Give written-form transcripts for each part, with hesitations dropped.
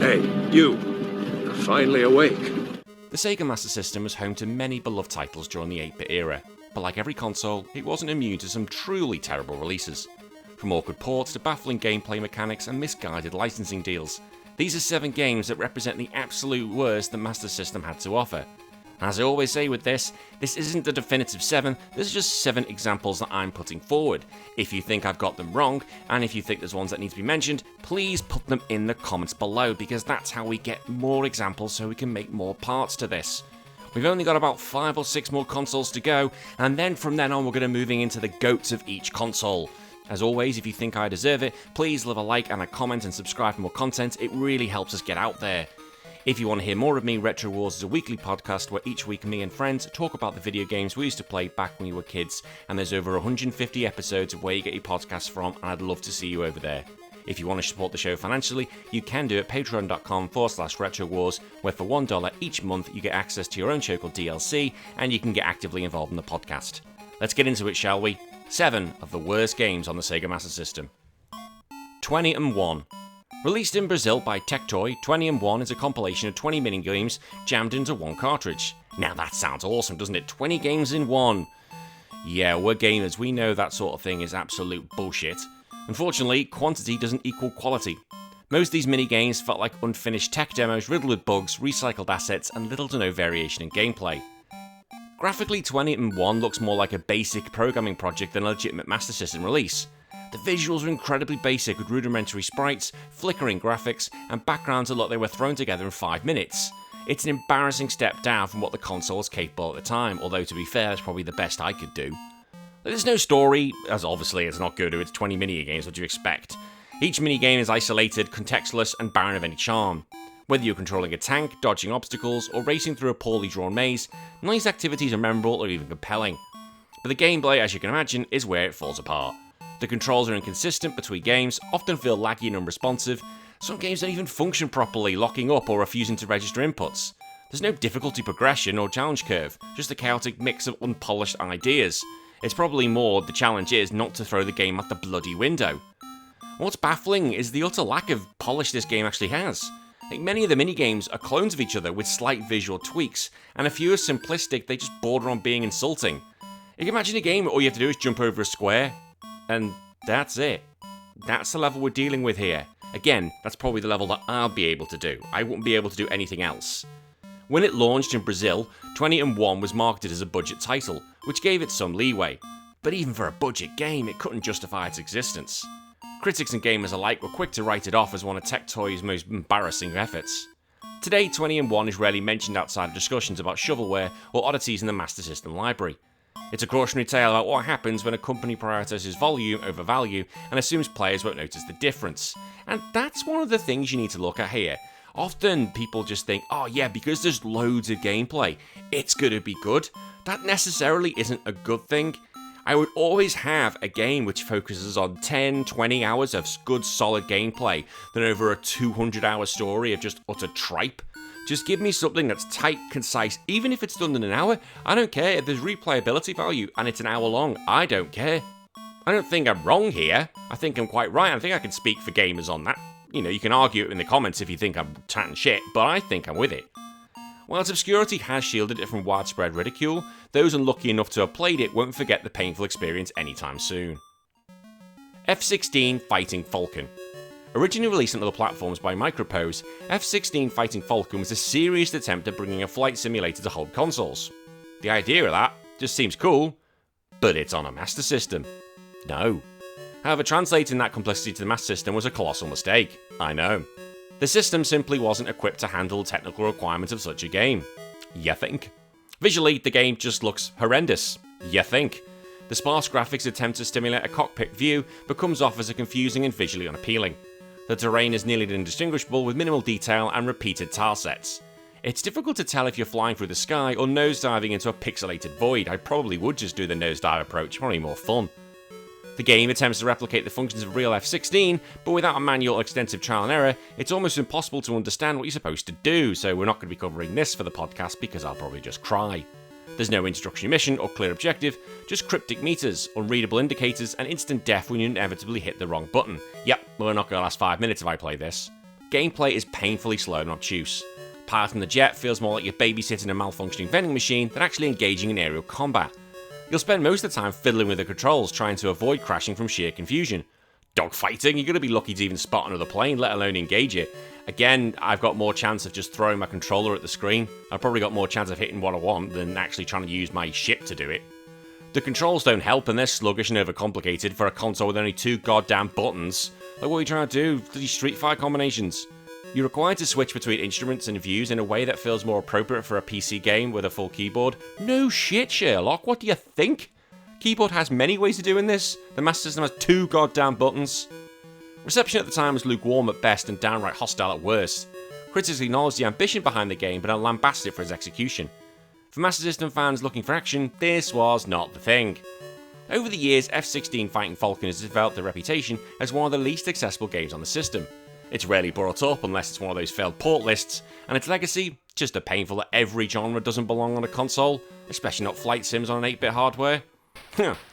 Hey, you! You're finally awake. The Sega Master System was home to many beloved titles during the 8-bit era, but like every console, it wasn't immune to some truly terrible releases. From awkward ports to baffling gameplay mechanics and misguided licensing deals, these are 7 games that represent the absolute worst the Master System had to offer. As I always say with this isn't the definitive 7, this is just 7 examples that I'm putting forward. If you think I've got them wrong, and if you think there's ones that need to be mentioned, please put them in the comments below, because that's how we get more examples so we can make more parts to this. We've only got about 5 or 6 more consoles to go, and then from then on we're going to be moving into the GOATs of each console. As always, if you think I deserve it, please leave a like and a comment and subscribe for more content. It really helps us get out there. If you want to hear more of me, Retro Wars is a weekly podcast where each week me and friends talk about the video games we used to play back when we were kids, and there's over 150 episodes of where you get your podcasts from, and I'd love to see you over there. If you want to support the show financially, you can do it at patreon.com/retrowars, where for $1 each month you get access to your own show called DLC, and you can get actively involved in the podcast. Let's get into it, shall we? 7 of the worst games on the Sega Master System. 20&1. Released in Brazil by Tectoy, 20&1 is a compilation of 20 minigames jammed into one cartridge. Now that sounds awesome, doesn't it? 20 games in one. Yeah, we're gamers, we know that sort of thing is absolute bullshit. Unfortunately, quantity doesn't equal quality. Most of these minigames felt like unfinished tech demos riddled with bugs, recycled assets, and little to no variation in gameplay. Graphically, 20&1 looks more like a basic programming project than a legitimate Master System release. The visuals are incredibly basic with rudimentary sprites, flickering graphics, and backgrounds that look like they were thrown together in 5 minutes. It's an embarrassing step down from what the console was capable at the time, although to be fair, it's probably the best I could do. There's no story, as obviously it's not good, it's 20 minigames, what do you expect? Each minigame is isolated, contextless, and barren of any charm. Whether you're controlling a tank, dodging obstacles, or racing through a poorly drawn maze, none of these activities are memorable or even compelling. But the gameplay, as you can imagine, is where it falls apart. The controls are inconsistent between games, often feel laggy and unresponsive. Some games don't even function properly, locking up or refusing to register inputs. There's no difficulty progression or challenge curve, just a chaotic mix of unpolished ideas. It's probably more the challenge is not to throw the game out the bloody window. What's baffling is the utter lack of polish this game actually has. Many of the minigames are clones of each other with slight visual tweaks, and a few are simplistic, they just border on being insulting. You can imagine a game where all you have to do is jump over a square, and that's it. That's the level we're dealing with here. Again, that's probably the level that I'll be able to do. I wouldn't be able to do anything else. When it launched in Brazil, 20&1 was marketed as a budget title, which gave it some leeway. But even for a budget game, it couldn't justify its existence. Critics and gamers alike were quick to write it off as one of Tectoy's most embarrassing efforts. Today, 20&1 is rarely mentioned outside of discussions about shovelware or oddities in the Master System library. It's a cautionary tale about what happens when a company prioritizes volume over value and assumes players won't notice the difference. And that's one of the things you need to look at here. Often people just think, oh yeah, because there's loads of gameplay, it's gonna be good. That necessarily isn't a good thing. I would always have a game which focuses on 10-20 hours of good solid gameplay than over a 200-hour story of just utter tripe. Just give me something that's tight, concise, even if it's done in an hour. I don't care if there's replayability value and it's an hour long. I don't care. I don't think I'm wrong here. I think I'm quite right. I think I can speak for gamers on that. You can argue it in the comments if you think I'm chatting shit, but I think I'm with it. While its obscurity has shielded it from widespread ridicule, those unlucky enough to have played it won't forget the painful experience anytime soon. F16 Fighting Falcon. Originally released on other platforms by Micropose, F16 Fighting Falcon was a serious attempt at bringing a flight simulator to home consoles. The idea of that just seems cool, but it's on a Master System. No. However, translating that complexity to the Master System was a colossal mistake. I know. The system simply wasn't equipped to handle the technical requirements of such a game. You think? Visually, the game just looks horrendous. You think? The sparse graphics attempt to stimulate a cockpit view, but comes off as a confusing and visually unappealing. The terrain is nearly indistinguishable with minimal detail and repeated tile sets. It's difficult to tell if you're flying through the sky or nosediving into a pixelated void. I probably would just do the nosedive approach, probably more fun. The game attempts to replicate the functions of real F16, but without a manual or extensive trial and error, it's almost impossible to understand what you're supposed to do, so we're not going to be covering this for the podcast because I'll probably just cry. There's no introductory mission or clear objective, just cryptic meters, unreadable indicators, and instant death when you inevitably hit the wrong button. Yep, we're not going to last 5 minutes if I play this. gameplay is painfully slow and obtuse. Piloting the jet feels more like you're babysitting a malfunctioning vending machine than actually engaging in aerial combat. You'll spend most of the time fiddling with the controls, trying to avoid crashing from sheer confusion. Dogfighting, you're going to be lucky to even spot another plane, let alone engage it. Again, I've got more chance of just throwing my controller at the screen. I've probably got more chance of hitting what I want than actually trying to use my ship to do it. The controls don't help, and they're sluggish and overcomplicated for a console with only 2 goddamn buttons. Like, what are you trying to do? These Street Fighter combinations? You're required to switch between instruments and views in a way that feels more appropriate for a PC game with a full keyboard. No shit, Sherlock, what do you think? Keyboard has many ways of doing this. The Master System has 2 goddamn buttons. Reception at the time was lukewarm at best and downright hostile at worst. Critics acknowledged the ambition behind the game, but have lambasted it for its execution. For Master System fans looking for action, this was not the thing. Over the years, F16 Fighting Falcon has developed a reputation as one of the least accessible games on the system. It's rarely brought up unless it's one of those failed port lists, and its legacy, just a painful that every genre doesn't belong on a console, especially not flight sims on an 8-bit hardware.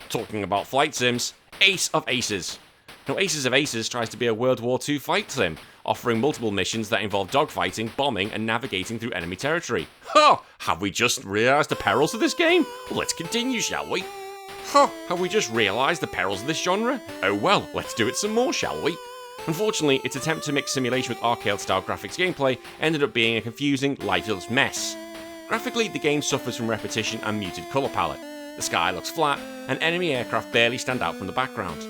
Talking about flight sims, Ace of Aces. Now, Aces of Aces tries to be a World War II fight sim, offering multiple missions that involve dogfighting, bombing, and navigating through enemy territory. Have we just realised the perils of this game? Well, let's continue, shall we? Have we just realised the perils of this genre? Oh well, let's do it some more, shall we? Unfortunately, its attempt to mix simulation with arcade-style graphics gameplay ended up being a confusing, lifeless mess. Graphically, the game suffers from repetition and muted colour palette. The sky looks flat, and enemy aircraft barely stand out from the background.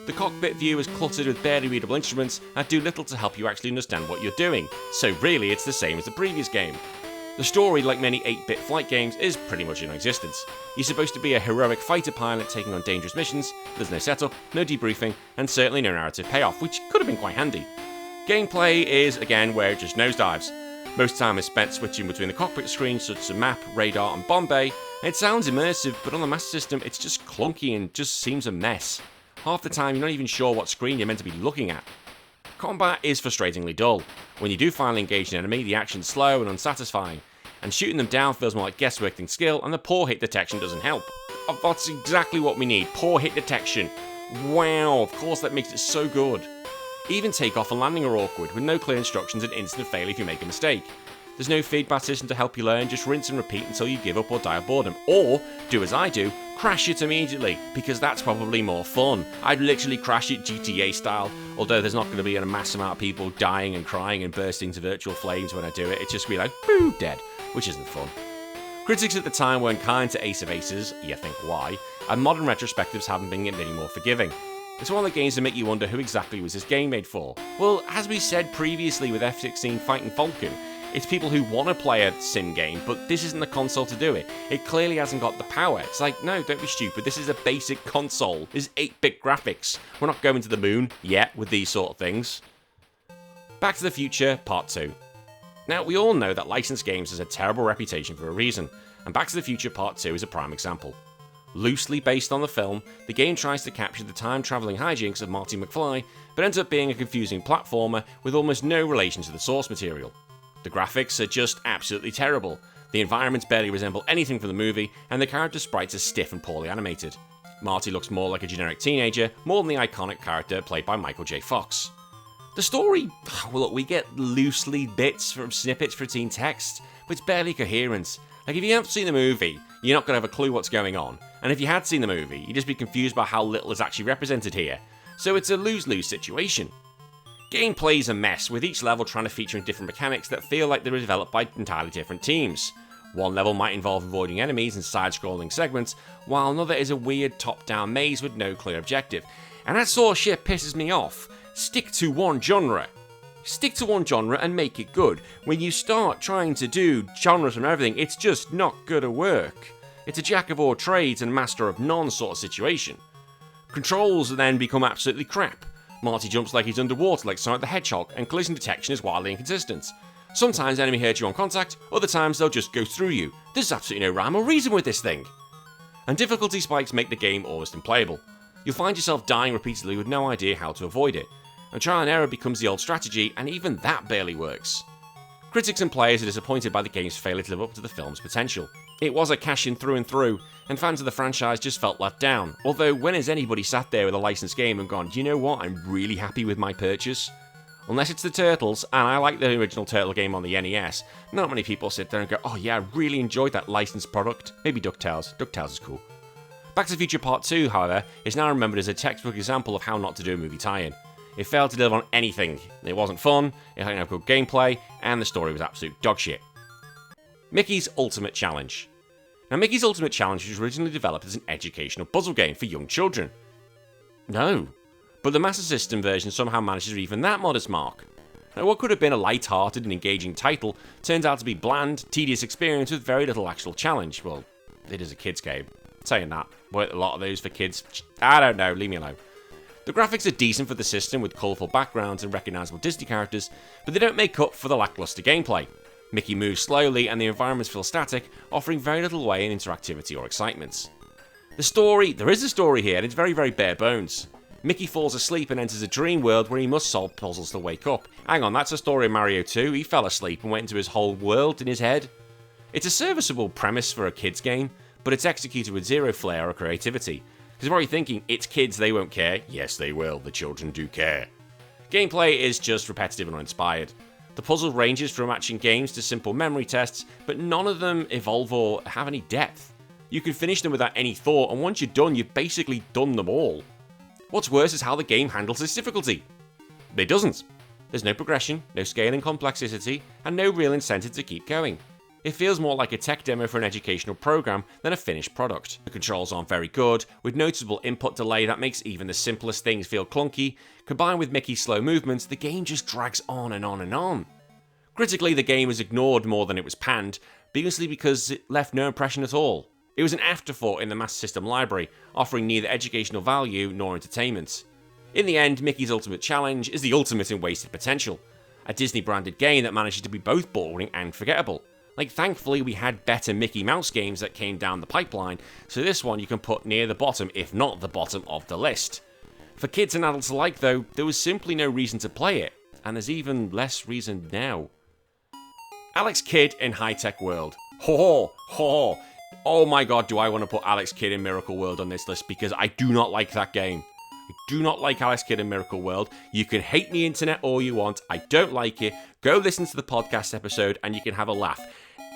The cockpit view is cluttered with barely readable instruments that do little to help you actually understand what you're doing, so really it's the same as the previous game. The story, like many 8-bit flight games, is pretty much in existence. You're supposed to be a heroic fighter pilot taking on dangerous missions, there's no setup, no debriefing, and certainly no narrative payoff, which could have been quite handy. Gameplay is, again, where it just nosedives. Most time is spent switching between the cockpit screens such as map, radar, and bomb bay. It sounds immersive, but on the Master System it's just clunky and just seems a mess. Half the time you're not even sure what screen you're meant to be looking at. Combat is frustratingly dull. When you do finally engage an enemy, the action's slow and unsatisfying, and shooting them down feels more like guesswork than skill, and the poor hit detection doesn't help. That's exactly what we need, poor hit detection. Wow, of course that makes it so good. Even takeoff and landing are awkward, with no clear instructions and instant fail if you make a mistake. There's no feedback system to help you learn, just rinse and repeat until you give up or die of boredom. Or, do as I do, crash it immediately, because that's probably more fun. I'd literally crash it GTA style, although there's not going to be a mass amount of people dying and crying and bursting to virtual flames when I do it. It's just going to be like, boo, dead, which isn't fun. Critics at the time weren't kind to Ace of Aces, you think why, and modern retrospectives haven't been any more forgiving. It's one of the games that make you wonder who exactly was this game made for. Well, as we said previously with F16 Fighting Falcon, it's people who want to play a sim game, but this isn't the console to do it. It clearly hasn't got the power. It's like, no, don't be stupid. This is a basic console. This is 8-bit graphics. We're not going to the moon yet with these sort of things. Back to the Future Part 2. Now, we all know that licensed games has a terrible reputation for a reason, and Back to the Future Part 2 is a prime example. Loosely based on the film, the game tries to capture the time-travelling hijinks of Marty McFly, but ends up being a confusing platformer with almost no relation to the source material. The graphics are just absolutely terrible, the environments barely resemble anything from the movie, and the character sprites are stiff and poorly animated. Marty looks more like a generic teenager, more than the iconic character played by Michael J. Fox. The story, well look, we get loosely bits from snippets for teen text, but it's barely coherent. Like, if you haven't seen the movie, you're not going to have a clue what's going on, and if you had seen the movie, you'd just be confused by how little is actually represented here. So it's a lose-lose situation. Gameplay's a mess, with each level trying to feature in different mechanics that feel like they were developed by entirely different teams. One level might involve avoiding enemies in side-scrolling segments, while another is a weird top-down maze with no clear objective. And that sort of shit pisses me off. Stick to one genre. Stick to one genre and make it good. When you start trying to do genres from everything, it's just not gonna work. It's a jack of all trades and master of none sort of situation. Controls then become absolutely crap. Marty jumps like he's underwater like Sonic the Hedgehog, and collision detection is wildly inconsistent. Sometimes enemy hurt you on contact, other times they'll just go through you. There's absolutely no rhyme or reason with this thing. And difficulty spikes make the game almost unplayable. You'll find yourself dying repeatedly with no idea how to avoid it. And trial and error becomes the old strategy, and even that barely works. Critics and players are disappointed by the game's failure to live up to the film's potential. It was a cash-in through and through, and fans of the franchise just felt let down. Although, when has anybody sat there with a licensed game and gone, do you know what, I'm really happy with my purchase? Unless it's the Turtles, and I like the original Turtle game on the NES, not many people sit there and go, oh yeah, I really enjoyed that licensed product. Maybe DuckTales. DuckTales is cool. Back to the Future Part 2, however, is now remembered as a textbook example of how not to do a movie tie-in. It failed to deliver on anything. It wasn't fun, it didn't have good gameplay, and the story was absolute dogshit. Mickey's Ultimate Challenge. Now, Mickey's Ultimate Challenge was originally developed as an educational puzzle game for young children. No. But the Master System version somehow manages even that modest mark. Now, what could have been a light-hearted and engaging title turns out to be bland, tedious experience with very little actual challenge. Well, it is a kid's game. Saying that, weren't a lot of those for kids? I don't know, leave me alone. The graphics are decent for the system with colourful backgrounds and recognisable Disney characters, but they don't make up for the lacklustre gameplay. Mickey moves slowly and the environments feel static, offering very little way in interactivity or excitement. The story, there is a story here and it's very, very bare bones. Mickey falls asleep and enters a dream world where he must solve puzzles to wake up. Hang on, that's a story in Mario 2, he fell asleep and went into his whole world in his head. It's a serviceable premise for a kids game, but it's executed with zero flair or creativity. Because while you're thinking, it's kids, they won't care. Yes, they will, the children do care. Gameplay is just repetitive and uninspired. The puzzle ranges from matching games to simple memory tests, but none of them evolve or have any depth. You can finish them without any thought, and once you're done, you've basically done them all. What's worse is how the game handles its difficulty. It doesn't. There's no progression, no scale in complexity, and no real incentive to keep going. It feels more like a tech demo for an educational program than a finished product. The controls aren't very good, with noticeable input delay that makes even the simplest things feel clunky. Combined with Mickey's slow movements, the game just drags on and on and on. Critically, the game was ignored more than it was panned, mostly because it left no impression at all. It was an afterthought in the Master System library, offering neither educational value nor entertainment. In the end, Mickey's Ultimate Challenge is the ultimate in wasted potential. A Disney-branded game that manages to be both boring and forgettable. Like, thankfully, we had better Mickey Mouse games that came down the pipeline, so this one you can put near the bottom, if not the bottom of the list. For kids and adults alike, though, there was simply no reason to play it, and there's even less reason now. Alex Kidd in High Tech World. Ho ho ho! Oh my god, do I want to put Alex Kidd in Miracle World on this list, because I do not like that game. I do not like Alex Kidd in Miracle World. You can hate me internet all you want, I don't like it. Go listen to the podcast episode and you can have a laugh.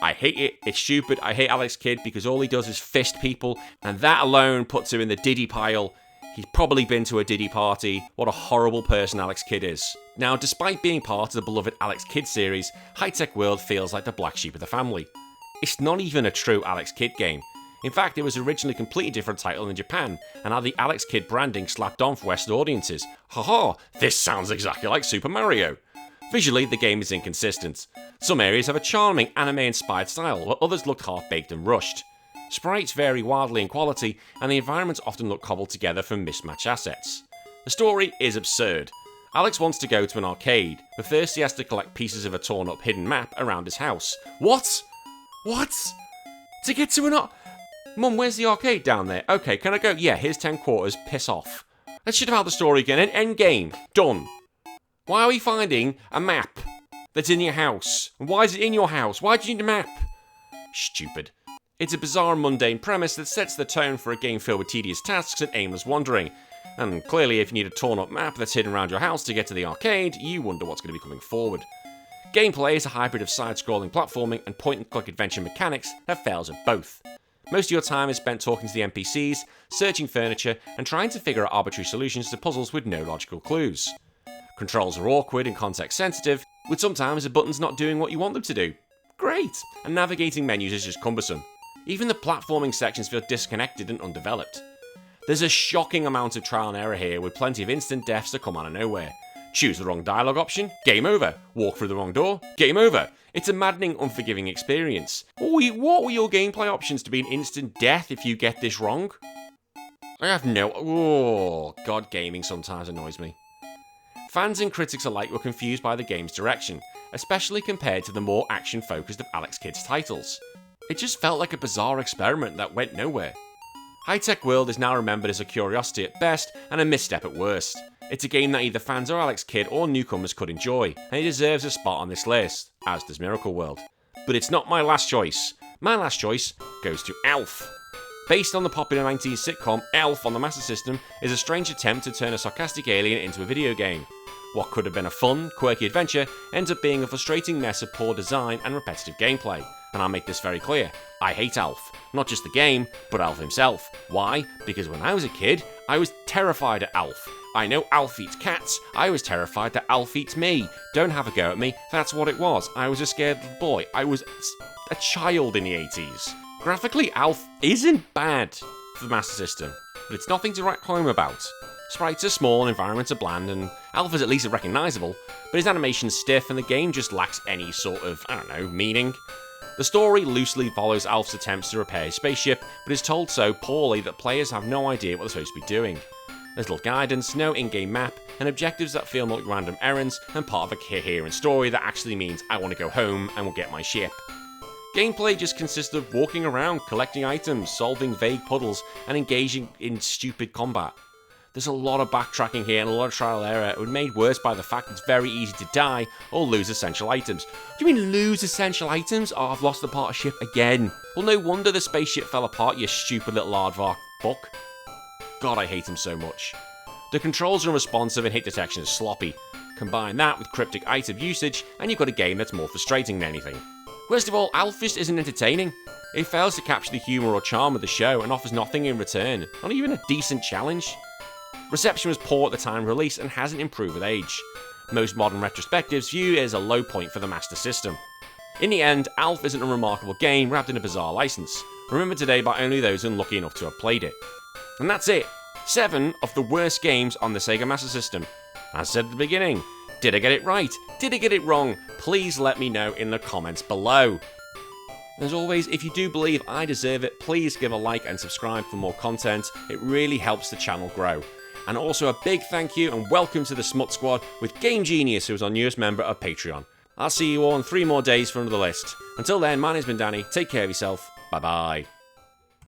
I hate it, it's stupid, I hate Alex Kidd because all he does is fist people, and that alone puts him in the Diddy pile. He's probably been to a Diddy party. What a horrible person Alex Kidd is. Now, despite being part of the beloved Alex Kidd series, High Tech World feels like the black sheep of the family. It's not even a true Alex Kidd game. In fact, it was originally a completely different title in Japan, and had the Alex Kidd branding slapped on for Western audiences. Haha, this sounds exactly like Super Mario. Visually, the game is inconsistent. Some areas have a charming anime-inspired style, while others look half-baked and rushed. Sprites vary wildly in quality, and the environments often look cobbled together from mismatched assets. The story is absurd. Alex wants to go to an arcade, but first he has to collect pieces of a torn-up hidden map around his house. What? What? To get to an Mum, where's the arcade down there? Okay, can I go? Yeah, here's 10 quarters, piss off. Let's shit about the story again, end game, done. Why are we finding a map that's in your house? And why is it in your house? Why do you need a map? Stupid. It's a bizarre and mundane premise that sets the tone for a game filled with tedious tasks and aimless wandering. And clearly, if you need a torn-up map that's hidden around your house to get to the arcade, you wonder what's going to be coming forward. Gameplay is a hybrid of side-scrolling platforming and point-and-click adventure mechanics that fails at both. Most of your time is spent talking to the NPCs, searching furniture, and trying to figure out arbitrary solutions to puzzles with no logical clues. Controls are awkward and context-sensitive, with sometimes the buttons not doing what you want them to do. Great! And navigating menus is just cumbersome. Even the platforming sections feel disconnected and undeveloped. There's a shocking amount of trial and error here, with plenty of instant deaths that come out of nowhere. Choose the wrong dialogue option, game over. Walk through the wrong door, game over. It's a maddening, unforgiving experience. What were your gameplay options to be an instant death if you get this wrong? I have no... Oh, God, gaming sometimes annoys me. Fans and critics alike were confused by the game's direction, especially compared to the more action-focused of Alex Kidd's titles. It just felt like a bizarre experiment that went nowhere. High Tech World is now remembered as a curiosity at best and a misstep at worst. It's a game that either fans of Alex Kidd or newcomers could enjoy, and it deserves a spot on this list, as does Miracle World. But it's not my last choice. My last choice goes to Elf. Based on the popular 1990s sitcom, Elf on the Master System is a strange attempt to turn a sarcastic alien into a video game. What could have been a fun, quirky adventure ends up being a frustrating mess of poor design and repetitive gameplay. And I'll make this very clear, I hate Alf. Not just the game, but Alf himself. Why? Because when I was a kid, I was terrified of Alf. I know Alf eats cats, I was terrified that Alf eats me. Don't have a go at me, that's what it was. I was a scared little boy. I was a child in the 80s. Graphically, Alf isn't bad for the Master System, but it's nothing to write home about. Sprites are small and environments are bland, and Alf is at least recognisable, but his animation's stiff and the game just lacks any sort of, meaning. The story loosely follows Alf's attempts to repair his spaceship, but is told so poorly that players have no idea what they're supposed to be doing. There's little guidance, no in-game map, and objectives that feel more like random errands and part of a coherent story that actually means I want to go home and will get my ship. Gameplay just consists of walking around, collecting items, solving vague puzzles, and engaging in stupid combat. There's a lot of backtracking here and a lot of trial and error, made worse by the fact it's very easy to die or lose essential items. Do you mean lose essential items? Oh, I've lost the part of ship again. Well, no wonder the spaceship fell apart, you stupid little aardvark fuck. God, I hate him so much. The controls are unresponsive and hit detection is sloppy. Combine that with cryptic item usage and you've got a game that's more frustrating than anything. Worst of all, Alf just isn't entertaining. It fails to capture the humour or charm of the show and offers nothing in return, not even a decent challenge. Reception was poor at the time of release and hasn't improved with age. Most modern retrospectives view it as a low point for the Master System. In the end, Alf isn't a remarkable game wrapped in a bizarre license, remembered today by only those unlucky enough to have played it. And that's it. 7 of the worst games on the Sega Master System. As said at the beginning, did I get it right? Did I get it wrong? Please let me know in the comments below. As always, if you do believe I deserve it, please give a like and subscribe for more content. It really helps the channel grow. And also a big thank you and welcome to the Smut Squad with Game Genius, who is our newest member of Patreon. I'll see you all in 3 more days for another list. Until then, my name's been Danny, take care of yourself, bye bye.